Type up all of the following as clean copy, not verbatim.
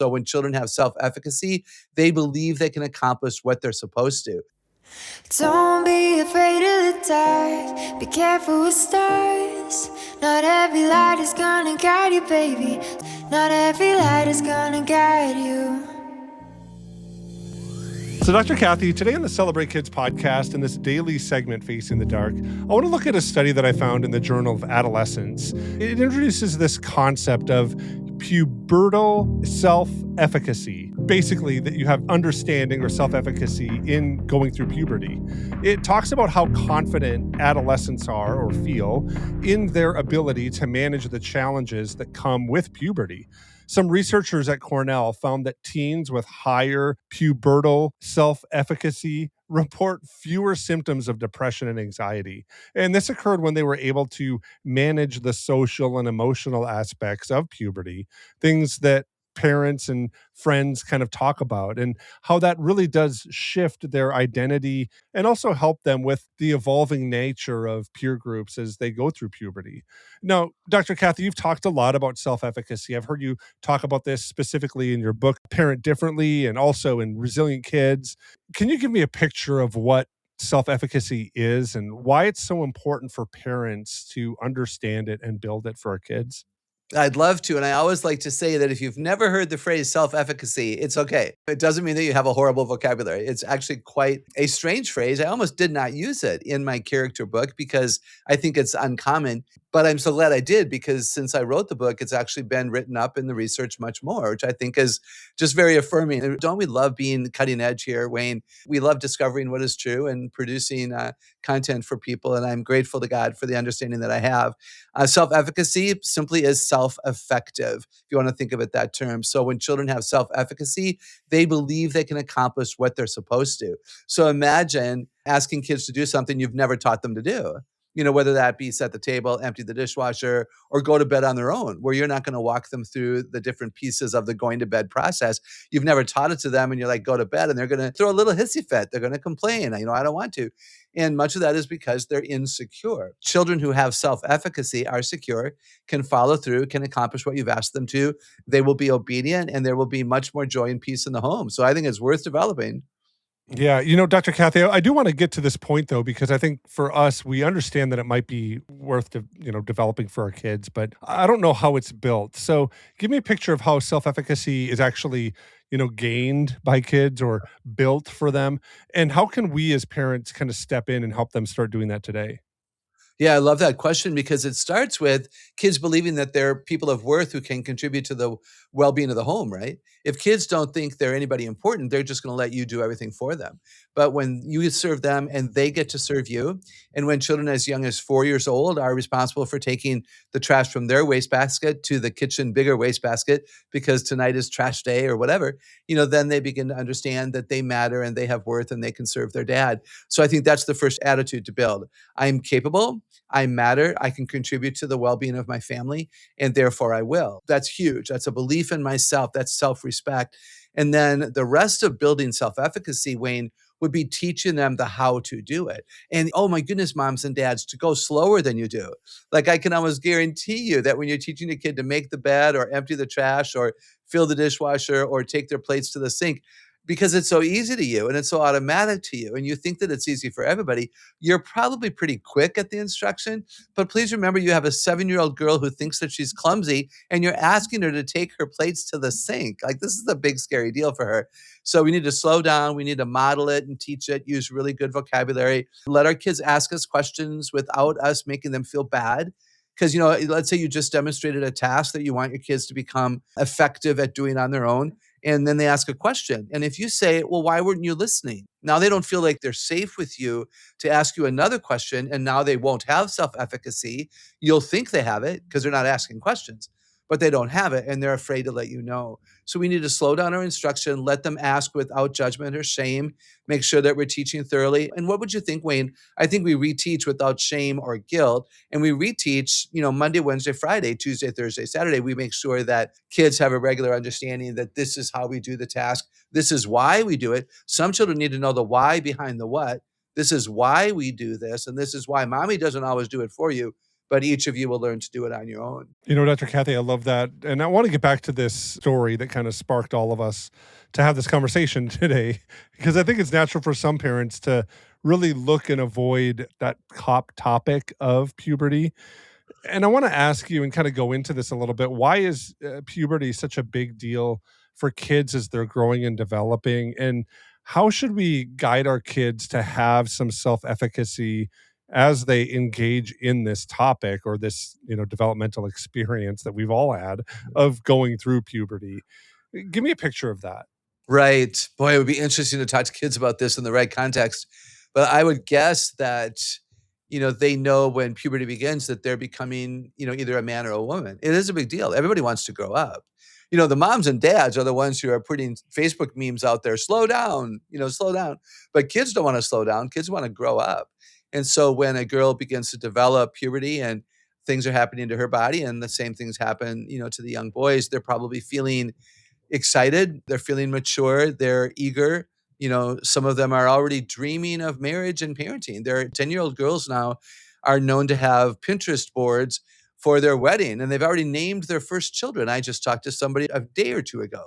So when children have self-efficacy, they believe they can accomplish what they're supposed to. Don't be afraid of the dark. Be careful with stars. Not every light is gonna guide you, baby. Not every light is gonna guide you. So, Dr. Kathy, today on the Celebrate Kids podcast, in this daily segment, Facing the Dark, I want to look at a study that I found in the Journal of Adolescence. It introduces this concept of pubertal self-efficacy. Basically, that you have understanding or self-efficacy in going through puberty. It talks about how confident adolescents are or feel in their ability to manage the challenges that come with puberty. Some researchers at Cornell found that teens with higher pubertal self-efficacy report fewer symptoms of depression and anxiety. And this occurred when they were able to manage the social and emotional aspects of puberty, things that parents and friends kind of talk about, and how that really does shift their identity and also help them with the evolving nature of peer groups as they go through puberty. Now, Dr. Kathy, you've talked a lot about self-efficacy. I've heard you talk about this specifically in your book, Parent Differently, and also in Resilient Kids. Can you give me a picture of what self-efficacy is and why it's so important for parents to understand it and build it for our kids? I'd love to. And I always like to say that if you've never heard the phrase self-efficacy, it's okay. It doesn't mean that you have a horrible vocabulary. It's actually quite a strange phrase. I almost did not use it in my character book because I think it's uncommon. But I'm so glad I did, because since I wrote the book, it's actually been written up in the research much more, which I think is just very affirming. And don't we love being cutting edge here, Wayne? We love discovering what is true and producing content for people. And I'm grateful to God for the understanding that I have. Self-efficacy simply is self-effective, if you want to think of it that term. So when children have self-efficacy, they believe they can accomplish what they're supposed to. So imagine asking kids to do something you've never taught them to do. Whether that be set the table, empty the dishwasher, or go to bed on their own, where you're not going to walk them through the different pieces of the going to bed process. You've never taught it to them, and you're like, go to bed, and they're going to throw a little hissy fit. They're going to complain. I don't want to. And much of that is because they're insecure. Children who have self-efficacy are secure, can follow through, can accomplish what you've asked them to. They will be obedient, and there will be much more joy and peace in the home. So I think it's worth developing. Yeah, Dr. Kathy, I do want to get to this point though, because I think for us, we understand that it might be worth, developing for our kids, but I don't know how it's built. So give me a picture of how self-efficacy is actually, gained by kids or built for them. And how can we as parents kind of step in and help them start doing that today? Yeah, I love that question, because it starts with kids believing that they're people of worth who can contribute to the well-being of the home, right? If kids don't think they're anybody important, they're just going to let you do everything for them. But when you serve them and they get to serve you, and when children as young as 4 years old are responsible for taking the trash from their wastebasket to the kitchen bigger wastebasket because tonight is trash day or whatever, then they begin to understand that they matter and they have worth and they can serve their dad. So I think that's the first attitude to build. I'm capable. I matter. I can contribute to the well-being of my family, and therefore I will. That's huge. That's a belief in myself. That's self-respect. And then the rest of building self-efficacy, Wayne, would be teaching them the how to do it. And oh my goodness, moms and dads, to go slower than you do. Like I can almost guarantee you that when you're teaching a kid to make the bed or empty the trash or fill the dishwasher or take their plates to the sink, because it's so easy to you and it's so automatic to you, and you think that it's easy for everybody, you're probably pretty quick at the instruction. But please remember, you have a 7-year-old girl who thinks that she's clumsy, and you're asking her to take her plates to the sink. Like, this is a big, scary deal for her. So we need to slow down. We need to model it and teach it, use really good vocabulary, let our kids ask us questions without us making them feel bad. Because, let's say you just demonstrated a task that you want your kids to become effective at doing on their own. And then they ask a question. And if you say, well, why weren't you listening? Now they don't feel like they're safe with you to ask you another question. And now they won't have self-efficacy. You'll think they have it because they're not asking questions, but they don't have it. And they're afraid to let you know. So we need to slow down our instruction, let them ask without judgment or shame, make sure that we're teaching thoroughly. And what would you think, Wayne? I think we reteach without shame or guilt. And we reteach, Monday, Wednesday, Friday, Tuesday, Thursday, Saturday. We make sure that kids have a regular understanding that this is how we do the task. This is why we do it. Some children need to know the why behind the what. This is why we do this. And this is why mommy doesn't always do it for you, but each of you will learn to do it on your own. Dr. Kathy, I love that. And I want to get back to this story that kind of sparked all of us to have this conversation today, because I think it's natural for some parents to really look and avoid that top topic of puberty. And I want to ask you and kind of go into this a little bit. Why is puberty such a big deal for kids as they're growing and developing? And how should we guide our kids to have some self-efficacy as they engage in this topic or this, developmental experience that we've all had of going through puberty? Give me a picture of that. Right. Boy, it would be interesting to talk to kids about this in the right context. But I would guess that, they know when puberty begins that they're becoming, either a man or a woman. It is a big deal. Everybody wants to grow up. The moms and dads are the ones who are putting Facebook memes out there, slow down, slow down. But kids don't want to slow down. Kids want to grow up. And so when a girl begins to develop puberty and things are happening to her body and the same things happen, to the young boys, they're probably feeling excited, they're feeling mature, they're eager. Some of them are already dreaming of marriage and parenting. Their 10-year-old girls now are known to have Pinterest boards for their wedding, and they've already named their first children. I just talked to somebody a day or two ago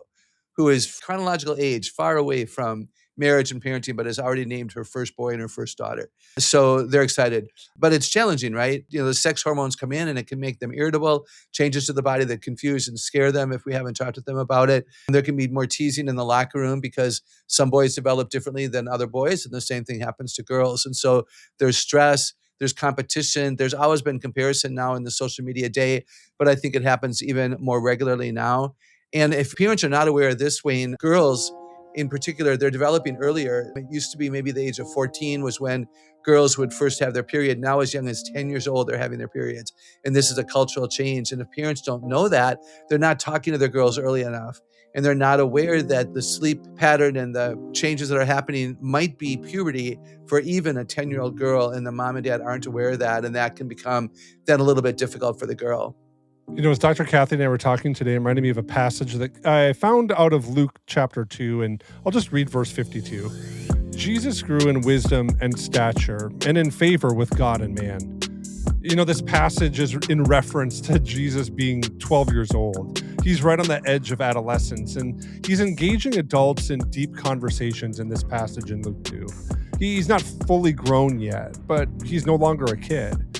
who is chronological age far away from marriage and parenting, but has already named her first boy and her first daughter. So they're excited. But it's challenging, right? The sex hormones come in and it can make them irritable, changes to the body that confuse and scare them if we haven't talked with them about it. And there can be more teasing in the locker room because some boys develop differently than other boys, and the same thing happens to girls. And so there's stress, there's competition, there's always been comparison now in the social media day, but I think it happens even more regularly now. And if parents are not aware of this, Wayne, girls in particular, they're developing earlier. It used to be maybe the age of 14 was when girls would first have their period. Now as young as 10 years old, they're having their periods. And this is a cultural change. And if parents don't know that, they're not talking to their girls early enough. And they're not aware that the sleep pattern and the changes that are happening might be puberty for even a 10-year-old girl. And the mom and dad aren't aware of that. And that can become then a little bit difficult for the girl. As Dr. Kathy and I were talking today, it reminded me of a passage that I found out of Luke chapter 2, and I'll just read verse 52. Jesus grew in wisdom and stature and in favor with God and man. This passage is in reference to Jesus being 12 years old. He's right on the edge of adolescence, and he's engaging adults in deep conversations in this passage in Luke 2. He's not fully grown yet, but he's no longer a kid.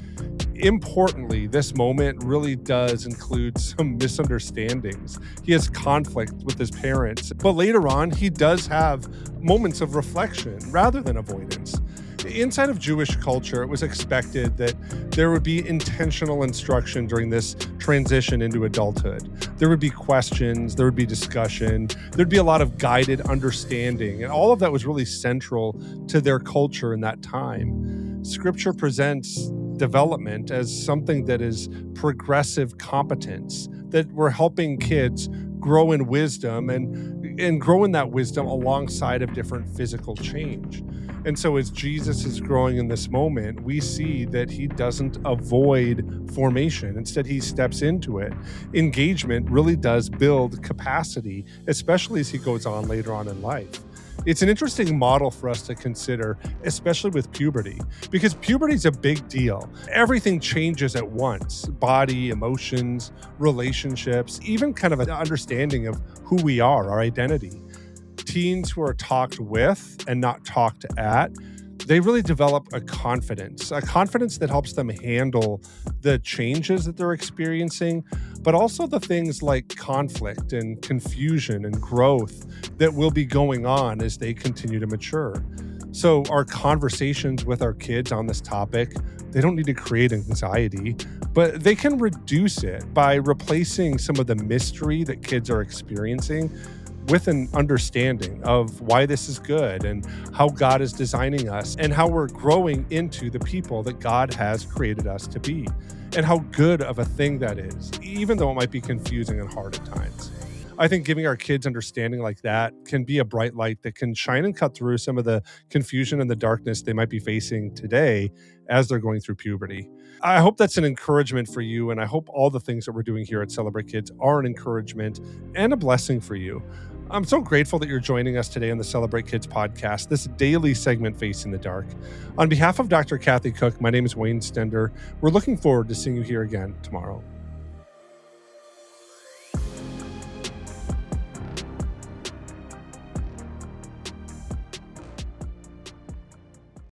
Importantly, this moment really does include some misunderstandings. He has conflict with his parents, but later on, he does have moments of reflection rather than avoidance. Inside of Jewish culture, it was expected that there would be intentional instruction during this transition into adulthood. There would be questions, there would be discussion, there'd be a lot of guided understanding, and all of that was really central to their culture in that time. Scripture presents development as something that is progressive competence, that we're helping kids grow in wisdom and grow in that wisdom alongside of different physical change. And so as Jesus is growing in this moment, we see that he doesn't avoid formation. Instead, he steps into it. Engagement really does build capacity, especially as he goes on later on in life. It's an interesting model for us to consider, especially with puberty, because puberty is a big deal. Everything changes at once: body, emotions, relationships, even kind of an understanding of who we are, our identity. Teens who are talked with and not talked at, they really develop a confidence that helps them handle the changes that they're experiencing, but also the things like conflict and confusion and growth that will be going on as they continue to mature. So our conversations with our kids on this topic, they don't need to create anxiety, but they can reduce it by replacing some of the mystery that kids are experiencing with an understanding of why this is good and how God is designing us and how we're growing into the people that God has created us to be, and how good of a thing that is, even though it might be confusing and hard at times. I think giving our kids understanding like that can be a bright light that can shine and cut through some of the confusion and the darkness they might be facing today as they're going through puberty. I hope that's an encouragement for you, and I hope all the things that we're doing here at Celebrate Kids are an encouragement and a blessing for you. I'm so grateful that you're joining us today on the Celebrate Kids podcast, this daily segment Facing the Dark. On behalf of Dr. Kathy Koch, my name is Wayne Stender. We're looking forward to seeing you here again tomorrow.